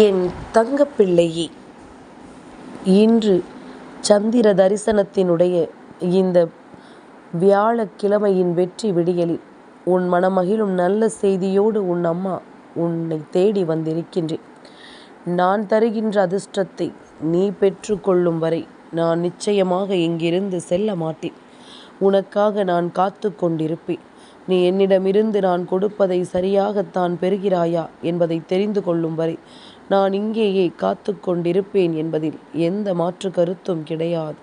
என் தங்கப்பிள்ளையே, இன்று சந்திர தரிசனத்தினுடைய இந்த வியாழக்கிழமையின் வெற்றி விடியலில் உன் மனமகிழும் நல்ல செய்தியோடு உன் அம்மா உன்னை தேடி வந்திருக்கின்றேன். நான் தருகின்ற அதிர்ஷ்டத்தை நீ பெற்றுக்கொள்ளும் வரை நான் நிச்சயமாக இங்கிருந்து செல்ல மாட்டேன். உனக்காக நான் காத்து கொண்டிருப்பேன். நீ என்னிடமிருந்து நான் கொடுப்பதை சரியாகத்தான் பெறுகிறாயா என்பதை தெரிந்து கொள்ளும் வரை நான் இங்கேயே காத்து கொண்டிருப்பேன் என்பதில் எந்த மாற்று கருத்தும் கிடையாது.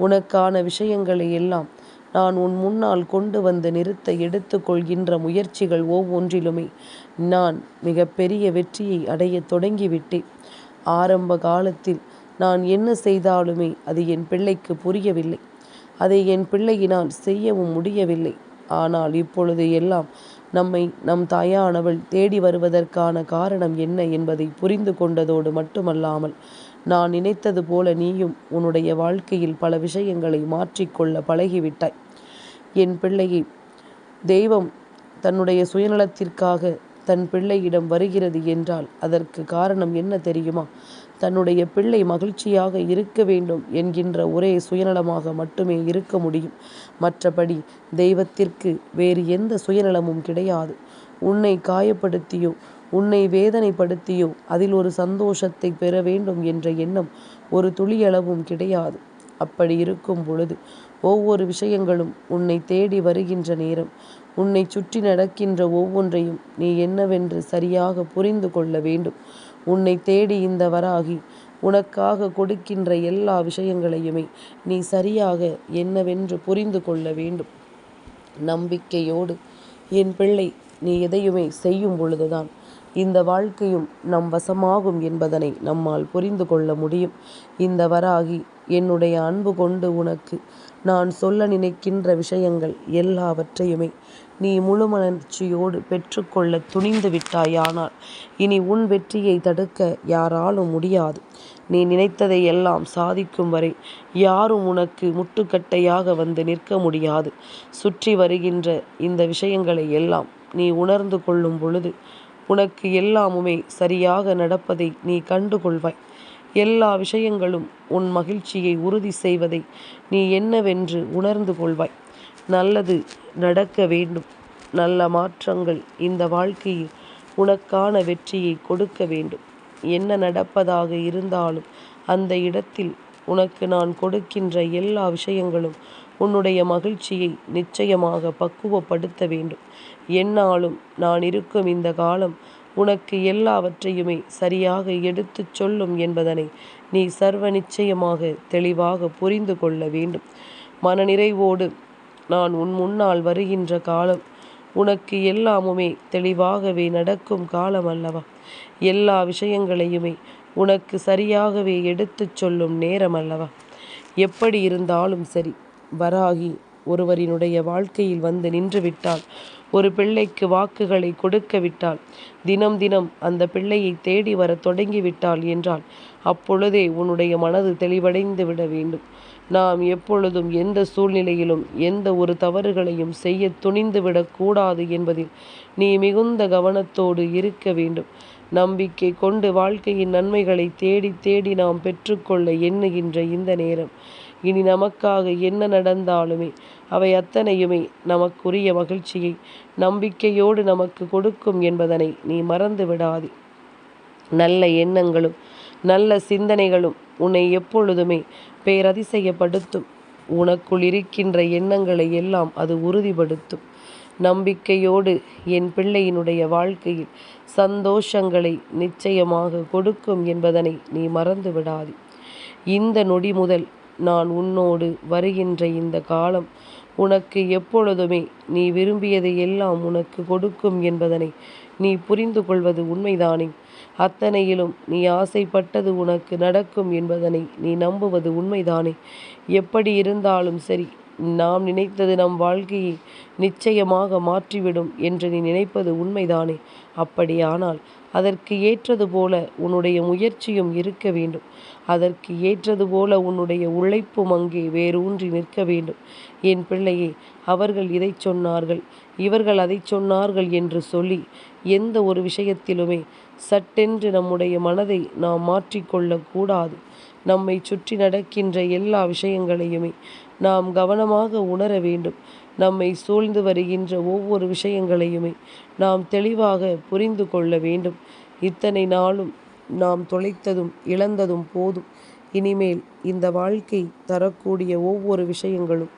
உனக்கான விஷயங்களை எல்லாம் நான் உன் முன்னால் கொண்டு வந்து நிறுத்த எடுத்துக்கொள்கின்ற முயற்சிகள் ஒவ்வொன்றிலுமே நான் மிகப்பெரிய வெற்றியை அடைய தொடங்கிவிட்டேன். ஆரம்ப காலத்தில் நான் என்ன செய்தாலுமே அது என் பிள்ளைக்கு புரியவில்லை. அதை என் பிள்ளையினால் செய்யவும் முடியவில்லை. ஆனால் இப்பொழுது எல்லாம் நம்மை நம் தாயானவள் தேடி வருவதற்கான காரணம் என்ன என்பதை புரிந்து கொண்டதோடு மட்டுமல்லாமல் நான் நினைத்தது போல நீயும் உன்னுடைய வாழ்க்கையில் பல விஷயங்களை மாற்றிக்கொள்ள பழகிவிட்டாய். என் பிள்ளையை, தெய்வம் தன்னுடைய சுயநலத்திற்காக தன் பிள்ளையிடம் வருகிறது என்றால் அதற்கு காரணம் என்ன தெரியுமா? தன்னுடைய பிள்ளை மகிழ்ச்சியாக இருக்க வேண்டும் என்கின்ற ஒரே சுயநலமாக மட்டுமே இருக்க முடியும். மற்றபடி தெய்வத்திற்கு வேறு எந்த சுயநலமும் கிடையாது. உன்னை காயப்படுத்தியோ உன்னை வேதனைப்படுத்தியோ அதில் ஒரு சந்தோஷத்தை பெற வேண்டும் என்ற எண்ணம் ஒரு துளியளவும் கிடையாது. அப்படி இருக்கும் பொழுது ஒவ்வொரு விஷயங்களும் உன்னை தேடி வருகின்ற நேரம் உன்னை சுற்றி நடக்கின்ற ஒவ்வொன்றையும் நீ என்னவென்று சரியாக புரிந்து கொள்ள வேண்டும். உன்னை தேடி இந்த வராகி உனக்காக கொடுக்கின்ற எல்லா விஷயங்களையுமே நீ சரியாக என்னவென்று புரிந்து கொள்ள வேண்டும். நம்பிக்கையோடு என் பிள்ளை நீ எதையுமே செய்யும் பொழுதுதான் இந்த வாழ்க்கையும் நம் வசமாகும் என்பதனை நம்மால் புரிந்து கொள்ள முடியும். இந்த வராகி என்னுடைய அன்பு கொண்டு உனக்கு நான் சொல்ல நினைக்கின்ற விஷயங்கள் எல்லாவற்றையுமே நீ முழு மலர்ச்சியோடு பெற்றுக்கொள்ள துணிந்து விட்டாயானால் இனி உன் வெற்றியை தடுக்க யாராலும் முடியாது. நீ நினைத்ததை எல்லாம் சாதிக்கும் வரை யாரும் உனக்கு முட்டுக்கட்டையாக வந்து நிற்க முடியாது. சுற்றி வருகின்ற இந்த விஷயங்களை எல்லாம் நீ உணர்ந்து கொள்ளும் பொழுது உனக்கு எல்லாமுமே சரியாக நடப்பதை நீ கண்டுகொள்வாய். எல்லா விஷயங்களும் உன் மகிழ்ச்சியை உறுதி செய்வதை நீ என்னவென்று உணர்ந்து கொள்வாய். நல்லது நடக்க வேண்டும். நல்ல மாற்றங்கள் இந்த வாழ்க்கையில் உனக்கான வெற்றியை கொடுக்க வேண்டும். என்ன நடப்பதாக இருந்தாலும் அந்த இடத்தில் உனக்கு நான் கொடுக்கின்ற எல்லா விஷயங்களும் உன்னுடைய மகிழ்ச்சியை நிச்சயமாக பக்குவப்படுத்த வேண்டும். என்னாலும் நான் இருக்கும் இந்த காலம் உனக்கு எல்லாவற்றையுமே சரியாக எடுத்துச் சொல்லும் என்பதனை நீ சர்வ நிச்சயமாக தெளிவாக புரிந்து கொள்ள வேண்டும். மனநிறைவோடு நான் உன் முன்னால் வருகின்ற காலம் உனக்கு எல்லாமுமே தெளிவாகவே நடக்கும் காலம் அல்லவா? எல்லா விஷயங்களையுமே உனக்கு சரியாகவே எடுத்துச் சொல்லும் நேரம் அல்லவா? எப்படி இருந்தாலும் சரி, வராகி ஒருவரினுடைய வாழ்க்கையில் வந்து நின்றுவிட்டால், ஒரு பிள்ளைக்கு வாக்குகளை கொடுக்க விட்டால், தினம் தினம் அந்த பிள்ளையை தேடி வர தொடங்கிவிட்டாள் என்றால் அப்பொழுதே உன்னுடைய மனது தெளிவடைந்து விட வேண்டும். நாம் எப்பொழுதும் எந்த சூழ்நிலையிலும் எந்த ஒரு தவறுகளையும் செய்ய துணிந்து விடக்கூடாது என்பதில் நீ மிகுந்த கவனத்தோடு இருக்க வேண்டும். நம்பிக்கை கொண்டு வாழ்க்கையின் நன்மைகளை தேடி தேடி நாம் பெற்றுக்கொள்ள எண்ணுகின்ற இந்த நேரம் இனி நமக்காக என்ன நடந்தாலுமே அவை அத்தனையுமே நமக்குரிய மகிழ்ச்சியை நம்பிக்கையோடு நமக்கு கொடுக்கும் என்பதனை நீ மறந்து விடாதே. நல்ல எண்ணங்களும் நல்ல சிந்தனைகளும் உன்னை எப்பொழுதுமே பேரதிசயப்படுத்தும். உனக்குள் இருக்கின்ற எண்ணங்களை எல்லாம் அது உறுதிப்படுத்தும். நம்பிக்கையோடு என் பிள்ளையினுடைய வாழ்க்கையில் சந்தோஷங்களை நிச்சயமாக கொடுக்கும் என்பதனை நீ மறந்து விடாதே. இந்த நொடி முதல் நான் உன்னோடு வருகின்ற இந்த காலம் உனக்கு எப்பொழுதுமே நீ விரும்பியதை எல்லாம் உனக்கு கொடுக்கும் என்பதனை நீ புரிந்து கொள்வது உண்மைதானே? அத்தனையிலும் நீ ஆசைப்பட்டது உனக்கு நடக்கும் என்பதனை நீ நம்புவது உண்மைதானே? எப்படி இருந்தாலும் சரி, நாம் நினைத்தது நம் வாழ்க்கையை நிச்சயமாக மாற்றிவிடும் என்று நீ நினைப்பது உண்மைதானே? அப்படியானால் அதற்கு ஏற்றது போல உன்னுடைய முயற்சியும் இருக்க வேண்டும். அதற்கு ஏற்றது போல உன்னுடைய உழைப்பும் அங்கே வேரூன்றி நிற்க வேண்டும். என் பிள்ளையே, அவர்கள் இதை சொன்னார்கள், இவர்கள் அதை சொன்னார்கள் என்று சொல்லி எந்த ஒரு விஷயத்திலுமே சட்டென்று நம்முடைய மனதை நாம் மாற்றிக்கொள்ளக்கூடாது. நம்மை சுற்றி நடக்கின்ற எல்லா விஷயங்களையுமே நாம் கவனமாக உணர வேண்டும். நம்மை சூழ்ந்து வருகின்ற ஒவ்வொரு விஷயங்களையுமே நாம் தெளிவாக புரிந்து கொள்ள வேண்டும். இத்தனை நாளும் நாம் தொலைத்ததும் இழந்ததும் போதும். இனிமேல் இந்த வாழ்க்கை தரக்கூடிய ஒவ்வொரு விஷயங்களும்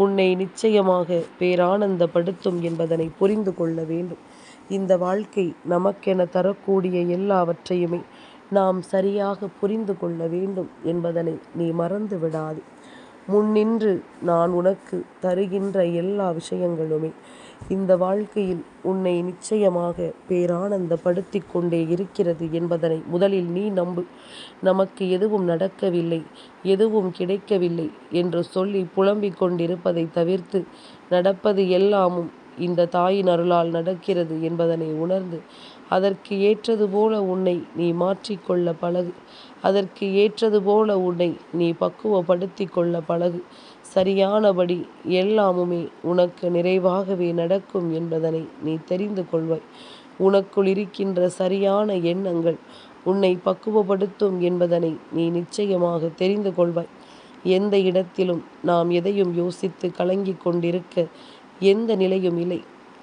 உன்னை நிச்சயமாக பேரானந்தப்படுத்தும் என்பதனை புரிந்து கொள்ள வேண்டும். இந்த வாழ்க்கை நமக்கென தரக்கூடிய எல்லாவற்றையுமே நாம் சரியாக புரிந்து கொள்ள வேண்டும் என்பதனை நீ மறந்து விடாது. முன்னின்று நான் உனக்கு தருகின்ற எல்லா விஷயங்களுமே இந்த வாழ்க்கையில் உன்னை நிச்சயமாக பேரானந்தப்படுத்தி கொண்டே இருக்கிறது என்பதனை முதலில் நீ நம்பு. நமக்கு எதுவும் நடக்கவில்லை, எதுவும் கிடைக்கவில்லை என்று சொல்லி புலம்பிக் கொண்டிருப்பதை தவிர்த்து நடப்பது எல்லாமும் இந்த தாயின் அருளால் நடக்கிறது என்பதனை உணர்ந்து அதற்கு ஏற்றது போல உன்னை நீ மாற்றிக்கொள்ள பழகு. அதற்கு ஏற்றது போல உன்னை நீ பக்குவப்படுத்தி கொள்ள பழகு. சரியானபடி எல்லாமுமே உனக்கு நிறைவாகவே நடக்கும் என்பதனை நீ தெரிந்து கொள்வாய். உனக்குள் இருக்கின்ற சரியான எண்ணங்கள் உன்னை பக்குவப்படுத்தும் என்பதனை நீ நிச்சயமாக தெரிந்து கொள்வாய். எந்த இடத்திலும் நாம் எதையும் யோசித்து கலங்கி கொண்டிருக்க எந்த நிலையும் இல்லை.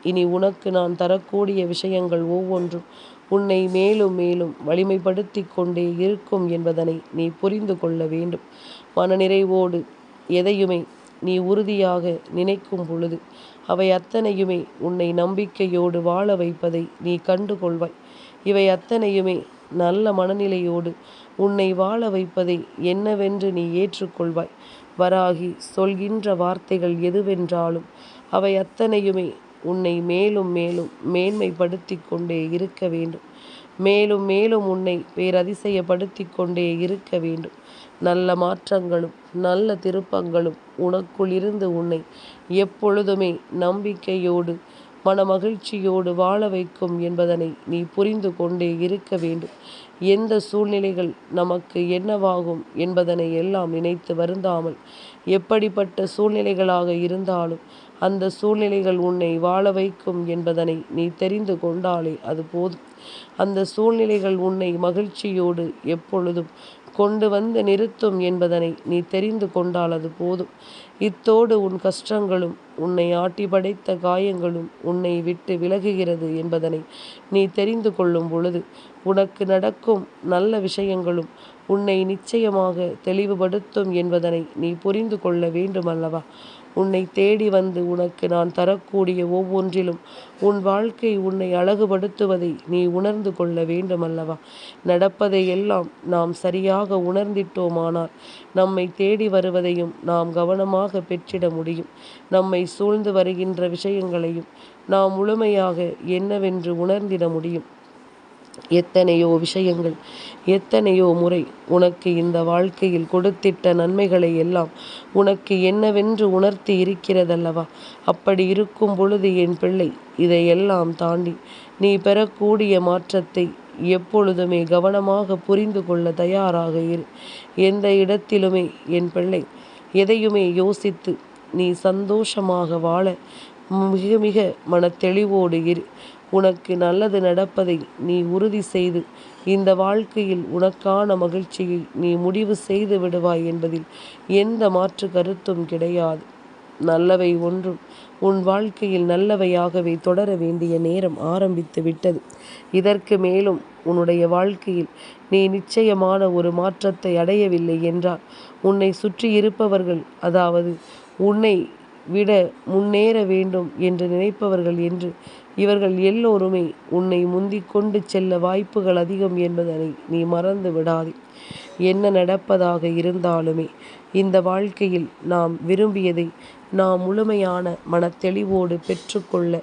இனி உனக்கு நான் தரக்கூடிய விஷயங்கள் ஒவ்வொன்றும் உன்னை மேலும் மேலும் வலிமைப்படுத்தி கொண்டே இருக்கும் என்பதனை நீ புரிந்து கொள்ள வேண்டும். மனநிறைவோடு எதையுமே நீ உறுதியாக நினைக்கும் பொழுது அவை அத்தனையுமே உன்னை நம்பிக்கையோடு வாழ வைப்பதை நீ கண்டு கொள்வாய். இவை அத்தனையுமே நல்ல மனநிலையோடு உன்னை வாழ வைப்பதை என்னவென்று நீ ஏற்றுக்கொள்வாய். வராகி சொல்கின்ற வார்த்தைகள் எதுவென்றாலும் அவை அத்தனையுமே உன்னை மேலும் மேலும் மேன்மைப்படுத்தி கொண்டே இருக்க வேண்டும். மேலும் மேலும் உன்னை பேரதிசயப்படுத்தி கொண்டே இருக்க வேண்டும். நல்ல மாற்றங்களும் நல்ல திருப்பங்களும் உனக்குள் இருந்து உன்னை எப்பொழுதுமே நம்பிக்கையோடு மனமகிழ்ச்சியோடு வாழ வைக்கும் என்பதனை நீ புரிந்து கொண்டே இருக்க வேண்டும். எந்த சூழ்நிலைகள் நமக்கு என்னவாகும் என்பதனை எல்லாம் நினைத்து வருந்தாமல் எப்படிப்பட்ட சூழ்நிலைகளாக இருந்தாலும் அந்த சூழ்நிலைகள் உன்னை வாழ வைக்கும் என்பதனை நீ தெரிந்து கொண்டாலே அது போதும். அந்த சூழ்நிலைகள் உன்னை மகிழ்ச்சியோடு எப்பொழுதும் கொண்டு வந்து நிறுத்தும் என்பதனை நீ தெரிந்து கொண்டால் அது போதும். இத்தோடு உன் கஷ்டங்களும் உன்னை ஆட்டி படைத்த காயங்களும் உன்னை விட்டு விலகுகிறது என்பதனை நீ தெரிந்து கொள்ளும் பொழுது உனக்கு நடக்கும் நல்ல விஷயங்களும் உன்னை நிச்சயமாக தெளிவுபடுத்தும் என்பதனை நீ புரிந்து கொள்ள வேண்டும் அல்லவா? உன்னை தேடி வந்து உனக்கு நான் தரக்கூடிய ஒவ்வொன்றிலும் உன் வாழ்க்கை உன்னை அழகுபடுத்துவதை நீ உணர்ந்து கொள்ள வேண்டும் அல்லவா? நடப்பதை எல்லாம் நாம் சரியாக உணர்ந்திட்டோமானால் நம்மை தேடி வருவதையும் நாம் கவனமாக பெற்றிட முடியும். நம்மை சூழ்ந்து வருகின்ற விஷயங்களையும் நாம் முழுமையாக என்னவென்று உணர்ந்திட முடியும். எத்தனையோ விஷயங்கள் எத்தனையோ முறை உனக்கு இந்த வாழ்க்கையில் கொடுத்திட்ட நன்மைகளை எல்லாம் உனக்கு என்னவென்று உணர்த்தி இருக்கிறதல்லவா? அப்படி இருக்கும் பொழுது என் பிள்ளை, இதையெல்லாம் தாண்டி நீ பெறக்கூடிய மாற்றத்தை எப்பொழுதுமே கவனமாக புரிந்து கொள்ள தயாராக இரு. எந்த இடத்திலுமே என் பிள்ளை எதையுமே யோசித்து நீ சந்தோஷமாக வாழ மிக மிக மனத்தெளிவோடு இரு. உனக்கு நல்லது நடப்பதை நீ உறுதி செய்து இந்த வாழ்க்கையில் உனக்கான மகிழ்ச்சியை நீ முடிவு செய்து விடுவாய் என்பதில் எந்த மாற்று கருத்தும் கிடையாது. நல்லவை ஒன்றும் உன் வாழ்க்கையில் நல்லவையாகவே தொடர வேண்டிய நேரம் ஆரம்பித்து விட்டது. இதற்கு மேலும் உன்னுடைய வாழ்க்கையில் நீ நிச்சயமான ஒரு மாற்றத்தை அடையவில்லை என்றால் உன்னை சுற்றி இருப்பவர்கள், அதாவது உன்னை விட முன்னேற வேண்டும் என்று நினைப்பவர்கள் என்று இவர்கள் எல்லோருமே உன்னை முந்திக் கொண்டு செல்ல வாய்ப்புகள் அதிகம் என்பதனை நீ மறந்து விடாதே. என்ன நடப்பதாக இருந்தாலுமே இந்த வாழ்க்கையில் நாம் விரும்பியதை நாம் முழுமையான மனத்தெளிவோடு பெற்றுக்கொள்ள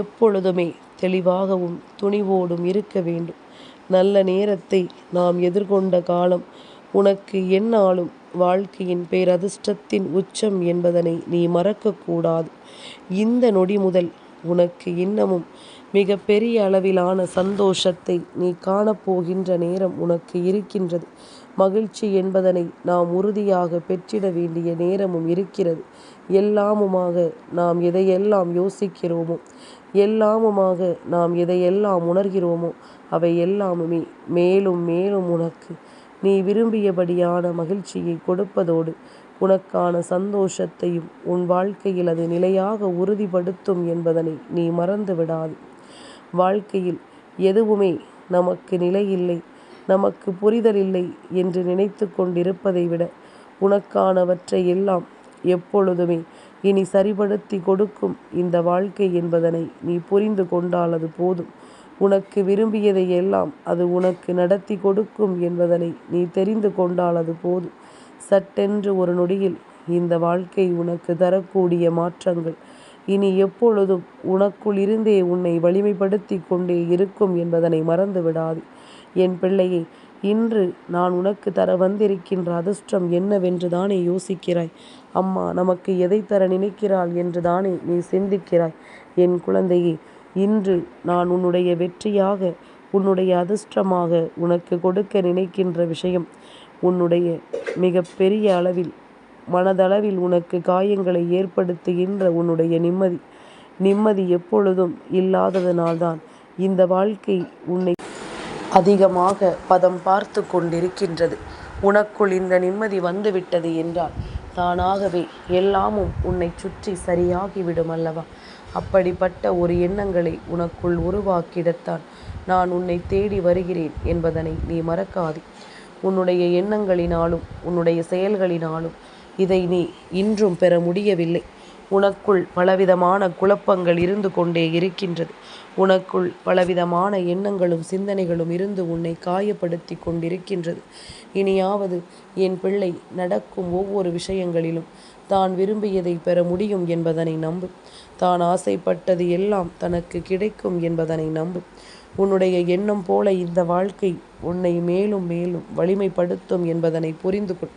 எப்பொழுதுமே தெளிவாகவும் துணிவோடும் இருக்க வேண்டும். நல்ல நேரத்தை நாம் எதிர்கொண்ட காலம் உனக்கு எந்நாளும் வாழ்க்கையின் பேரதிர்ஷ்டத்தின் உச்சம் என்பதனை நீ மறக்கக்கூடாது. இந்த நொடி முதல் உனக்கு இன்னமும் மிக பெரிய அளவிலான சந்தோஷத்தை நீ காணப்போகின்ற நேரம் உனக்கு இருக்கின்றது. மகிழ்ச்சி என்பதனை நாம் உறுதியாக பெற்றிட வேண்டிய நேரமும் இருக்கிறது. எல்லாமுமாக நாம் எதையெல்லாம் யோசிக்கிறோமோ எல்லாமுமாக நாம் எதையெல்லாம் உணர்கிறோமோ அவை எல்லாமுமே மேலும் மேலும் உனக்கு நீ விரும்பியபடியான மகிழ்ச்சியை கொடுப்பதோடு உனக்கான சந்தோஷத்தையும் உன் வாழ்க்கையில் அது நிலையாக உறுதிப்படுத்தும் என்பதனை நீ மறந்து விடாது. வாழ்க்கையில் எதுவுமே நமக்கு நிலையில்லை, நமக்கு புரிதல் இல்லை என்று நினைத்து கொண்டிருப்பதை விட உனக்கானவற்றை எல்லாம் எப்பொழுதுமே இனி சரிபடுத்தி கொடுக்கும் இந்த வாழ்க்கை என்பதனை நீ புரிந்து கொண்டால் அது போதும். உனக்கு விரும்பியதை எல்லாம் அது உனக்கு நடத்தி கொடுக்கும் என்பதனை நீ தெரிந்து கொண்டால் அது போதும். சட்டென்று ஒரு நொடியில் இந்த வாழ்க்கை உனக்கு தரக்கூடிய மாற்றங்கள் இனி எப்பொழுதும் உனக்குள் இருந்தே உன்னை வலிமைப்படுத்தி கொண்டே இருக்கும் என்பதனை மறந்து விடாது. என் பிள்ளையே, இன்று நான் உனக்கு தர வந்திருக்கின்ற அதிர்ஷ்டம் என்னவென்று தானே யோசிக்கிறாய். அம்மா நமக்கு எதை தர நினைக்கிறாள் என்று தானே நீ சிந்திக்கிறாய். என் குழந்தையே, இன்று நான் உன்னுடைய வெற்றியாக, உன்னுடைய அதிர்ஷ்டமாக உனக்கு கொடுக்க நினைக்கின்ற விஷயம் உன்னுடைய மிக பெரிய அளவில் மனதளவில் உனக்கு காயங்களை ஏற்படுத்துகின்ற உன்னுடைய நிம்மதி. நிம்மதி எப்பொழுதும் இல்லாததனால்தான் இந்த வாழ்க்கை உன்னை அதிகமாக பதம் பார்த்து கொண்டிருக்கின்றது. உனக்குள் இந்த நிம்மதி வந்துவிட்டது என்றால் தானாகவே எல்லாமும் உன்னை சுற்றி சரியாகிவிடும் அல்லவா? அப்படிப்பட்ட ஒரு எண்ணங்களை உனக்குள் உருவாக்கிடத்தான் நான் உன்னை தேடி வருகிறேன் என்பதனை நீ மறக்காதே. உன்னுடைய எண்ணங்களினாலும் உன்னுடைய செயல்களினாலும் இதை நீ இன்றும் பெற முடியவில்லை. உனக்குள் பலவிதமான குழப்பங்கள் இருந்து கொண்டே இருக்கின்றது. உனக்குள் பலவிதமான எண்ணங்களும் சிந்தனைகளும் இருந்து உன்னை காயப்படுத்தி கொண்டிருக்கின்றது. இனியாவது என் பிள்ளை நடக்கும் ஒவ்வொரு விஷயங்களிலும் தான் விரும்பியதை பெற முடியும் என்பதனை நம்பு. தான் ஆசைப்பட்டது எல்லாம் தனக்கு கிடைக்கும் என்பதனை நம்பு. உன்னுடைய எண்ணம் போல இந்த வாழ்க்கை உன்னை மேலும் மேலும் வலிமைப்படுத்தும் என்பதனை புரிந்து கொள்.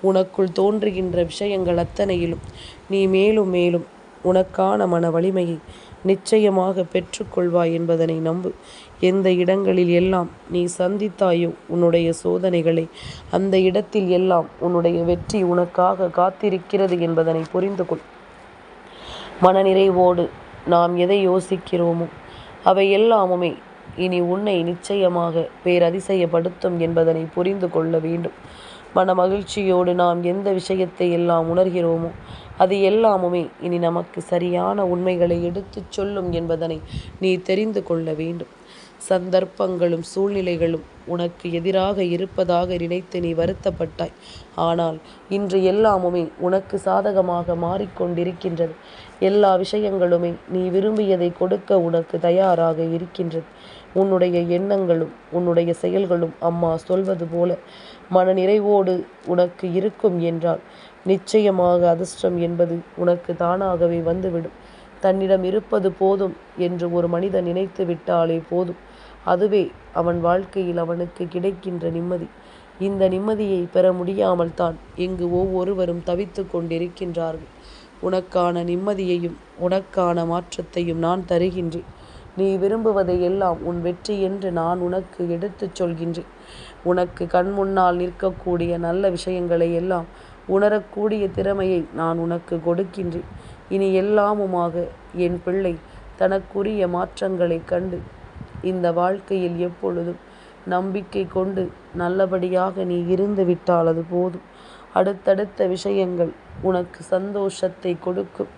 உனக்குள் தோன்றுகின்ற விஷயங்கள் அத்தனையிலும் நீ மேலும் மேலும் உனக்கான மன வலிமையை நிச்சயமாக பெற்றுக்கொள்வாய் என்பதனை நம்பு. எந்த இடங்களில் எல்லாம் நீ சந்தித்தாயோ உன்னுடைய சோதனைகளை, அந்த இடத்தில் எல்லாம் உன்னுடைய வெற்றி உனக்காக காத்திருக்கிறது என்பதனை புரிந்து கொள். மனநிறைவோடு நாம் எதை யோசிக்கிறோமோ அவை எல்லாமுமே இனி உன்னை நிச்சயமாக பேரதிசயப்படுத்தும் என்பதனை புரிந்து கொள்ள வேண்டும். மன மகிழ்ச்சியோடு நாம் எந்த விஷயத்தை எல்லாம் உணர்கிறோமோ அது எல்லாமுமே இனி நமக்கு சரியான உண்மைகளை எடுத்துச் சொல்லும் என்பதனை நீ தெரிந்து கொள்ள வேண்டும். சந்தர்ப்பங்களும் சூழ்நிலைகளும் உனக்கு எதிராக இருப்பதாக நினைத்து நீ வருத்தப்பட்டாய். ஆனால் இன்று எல்லாமுமே உனக்கு சாதகமாக மாறிக்கொண்டிருக்கின்றது. எல்லா விஷயங்களுமே நீ விரும்பியதை கொடுக்க உனக்கு தயாராக இருக்கின்றது. உன்னுடைய எண்ணங்களும் உன்னுடைய செயல்களும் அம்மா சொல்வது போல மனநிறைவோடு உனக்கு இருக்கும் என்றால் நிச்சயமாக அதிர்ஷ்டம் என்பது உனக்கு தானாகவே வந்துவிடும். தன்னிடம் இருப்பது போதும் என்று ஒரு மனிதன் நினைத்து விட்டாலே போதும், அதுவே அவன் வாழ்க்கையில் அவனுக்கு கிடைக்கின்ற நிம்மதி. இந்த நிம்மதியை பெற முடியாமல் தான் இங்கு ஒவ்வொருவரும் தவித்து கொண்டிருக்கின்றார்கள். உனக்கான நிம்மதியையும் உனக்கான மாற்றத்தையும் நான் தருகின்றேன். நீ விரும்புவதை எல்லாம் உன் வெற்றி என்று நான் உனக்கு எடுத்துச் சொல்கின்றேன். உனக்கு கண் முன்னால் நிற்கக்கூடிய நல்ல விஷயங்களை எல்லாம் உணரக்கூடிய திறமையை நான் உனக்கு கொடுக்கின்றேன். இனி எல்லாமுமாக என் பிள்ளை தனக்குரிய மாற்றங்களை கண்டு இந்த வாழ்க்கையில் எப்பொழுதும் நம்பிக்கை கொண்டு நல்லபடியாக நீ இருந்து விட்டால் அது போதும். அடுத்தடுத்த விஷயங்கள் உனக்கு சந்தோஷத்தை கொடுக்கும்.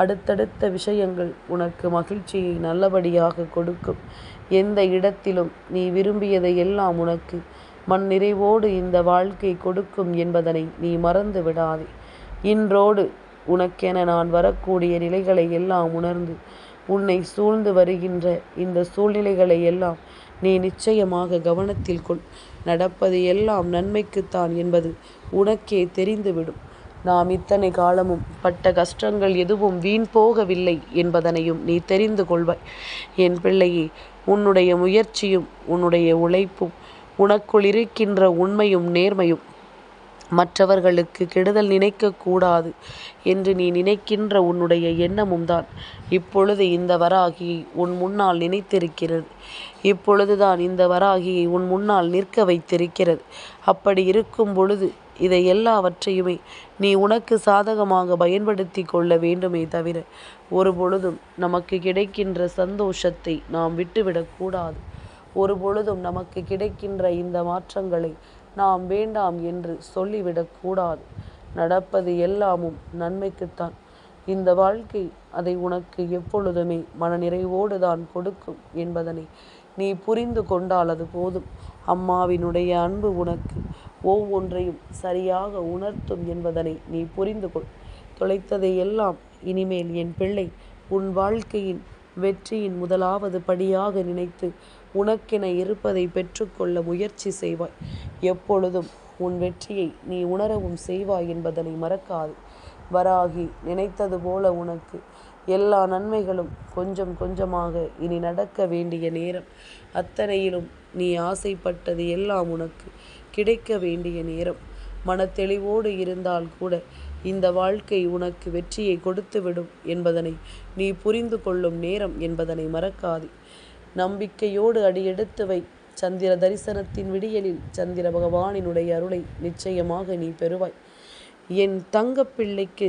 அடுத்தடுத்த விஷயங்கள் உனக்கு மகிழ்ச்சியை நல்லபடியாக கொடுக்கும். எந்த இடத்திலும் நீ விரும்பியதை எல்லாம் உனக்கு மன் நிறைவோடு இந்த வாழ்க்கை கொடுக்கும் என்பதனை நீ மறந்து விடாதே. இன்றோடு உனக்கென நான் வரக்கூடிய நிலைகளை எல்லாம் உணர்ந்து உன்னை சூழ்ந்து வருகின்ற இந்த சூழ்நிலைகளை எல்லாம் நீ நிச்சயமாக கவனத்தில் கொள். நடப்பது எல்லாம் நன்மைக்குத்தான் என்பது உனக்கே தெரிந்துவிடும். நாம் இத்தனை காலமும் பட்ட கஷ்டங்கள் எதுவும் வீண் போகவில்லை என்பதனையும் நீ தெரிந்து கொள்வாய். என் பிள்ளையே, உன்னுடைய முயற்சியும் உன்னுடைய உழைப்பும் உனக்குள் இருக்கின்ற உண்மையும் நேர்மையும் மற்றவர்களுக்கு கெடுதல் நினைக்கக்கூடாது என்று நீ நினைக்கின்ற உன்னுடைய எண்ணமும் தான் இப்பொழுது இந்த வராகியை உன் முன்னால் நினைத்திருக்கிறது. இப்பொழுதுதான் இந்த வராகியை உன் முன்னால் நிற்க வைத்திருக்கிறது. அப்படி இருக்கும் பொழுது இதை எல்லாவற்றையுமே நீ உனக்கு சாதகமாக பயன்படுத்தி கொள்ள வேண்டுமே தவிர ஒரு பொழுதும் நமக்கு கிடைக்கின்ற சந்தோஷத்தை நாம் விட்டுவிடக்கூடாது. ஒரு பொழுதும் நமக்கு கிடைக்கின்ற இந்த மாற்றங்களை நாம் வேண்டாம் என்று சொல்லிவிடக்கூடாது. நடப்பது எல்லாமும் நன்மைக்குத்தான். இந்த வாழ்க்கை அதை உனக்கு எப்பொழுதுமே மனநிறைவோடு தான் கொடுக்கும் என்பதனை நீ புரிந்து கொண்டால் அது போதும். அம்மாவினுடைய அன்பு உனக்கு ஒவ்வொன்றையும் சரியாக உணர்த்தும் என்பதனை நீ புரிந்து கொள். தொலைத்ததை எல்லாம் இனிமேல் என் பிள்ளை உன் வாழ்க்கையின் வெற்றியின் முதலாவது படியாக நினைத்து உனக்கென இருப்பதை பெற்றுக்கொள்ள முயற்சி செய்வாய். எப்பொழுதும் உன் வெற்றியை நீ உணரவும் செய்வாய் என்பதனை மறக்காது. வராகி நினைத்தது போல உனக்கு எல்லா நன்மைகளும் கொஞ்சம் கொஞ்சமாக இனி நடக்க வேண்டிய நேரம். அத்தனையிலும் நீ ஆசைப்பட்டது எல்லாம் உனக்கு கிடைக்க வேண்டிய நேரம். மனத்தெளிவோடு இருந்தால் கூட இந்த வாழ்க்கை உனக்கு வெற்றியை கொடுத்துவிடும் என்பதனை நீ புரிந்து கொள்ளும் நேரம் என்பதனை மறக்காதே. நம்பிக்கையோடு அடியெடுத்து வை. சந்திர தரிசனத்தின் விடியலில் சந்திர பகவானினுடைய அருளை நிச்சயமாக நீ பெறுவாய். என் தங்கப்பிள்ளைக்கு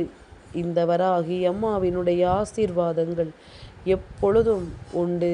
இந்த வராகி அம்மாவினுடைய ஆசீர்வாதங்கள் எப்பொழுதும் உண்டு.